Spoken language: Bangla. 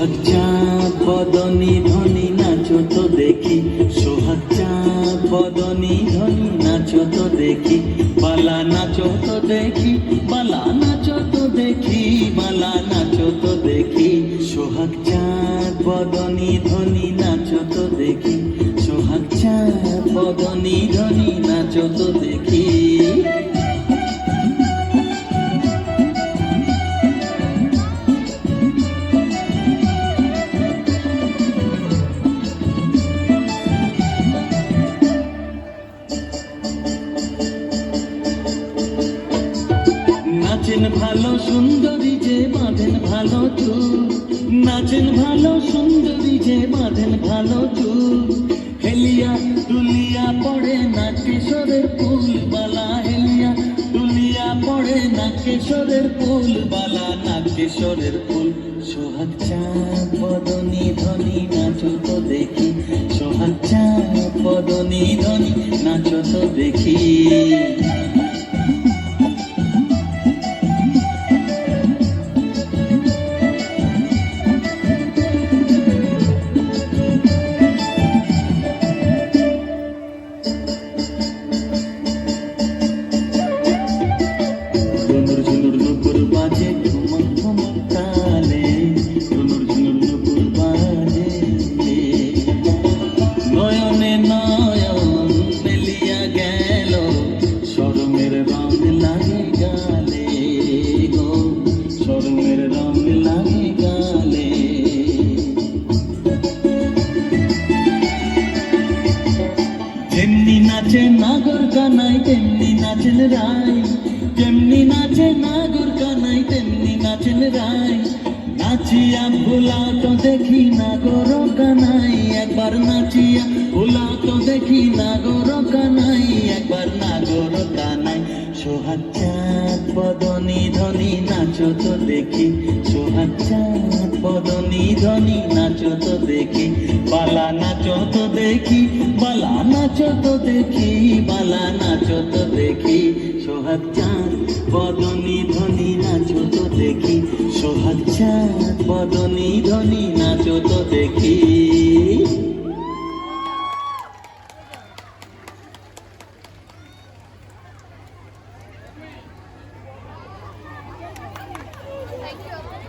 সোহাগ চাঁদ বদনী ধনী নাচো তো দেখি, সোহাগ চাঁদ বদনী ধনী নাচো তো দেখি, বালা নাচো তো দেখি, বালা নাচো তো দেখি, বালা নাচো তো দেখি। সোহাগ চাঁদ বদনী ধনী নাচো তো দেখি, সোহাগ চাঁদ বদনী ধনী নাচো তো দেখি। নাচেন ভালো সুন্দরী যে বাঁধেন ভালো চুল, নাচেন ভালো সুন্দরী যে বাঁধেন ভালো চুল, হেলিয়া দুলিয়া পড়ে না কিশোরের ফুল বালা, হেলিয়া দুলিয়া পড়ে না কিশোরের ফুল বালা, না কিশোরের ফুল। সোহাগ চাঁদ বদনী ধনী নাচো তো দেখি, সোহাগ চাঁদ বদনী ধনী নাচো তো দেখি। ঝুনুর ঝুনুর নুপুর বাজে ঝুমক ঝুমক তালে, ঝুনুর ঝুনুর নুপুর বাজে, নয়নে নয়ন মেলিয়া গেল, শরমের রং লাগে গালে গো, শরমের রং লাগে গালে। যেমনি নাচে নাগর কানাই তেমনি নাচেন রায়, যেমনি নাচে নাগর কানাই তেমনি নাচেন রায়, নাচিয়া ভোলা তো দেখি নাগর কানাই, একবার নাচিয়া ভোলা তো দেখি নাগর কানাই, একবার নাগর কানাই। সোহাগ চাঁদ বদনী ধনী নাচো তো দেখি, সোহাগ চাঁদ বদনী ধনী নাচো তো দেখি, বালা নাচো তো দেখি, বালা নাচো তো দেখি, বালা নাচো তো দেখি। সোহাগ চাঁদ বদনী ধনী নাচো তো দেখি, সোহাগ চাঁদ বদনী ধনী নাচো তো দেখি।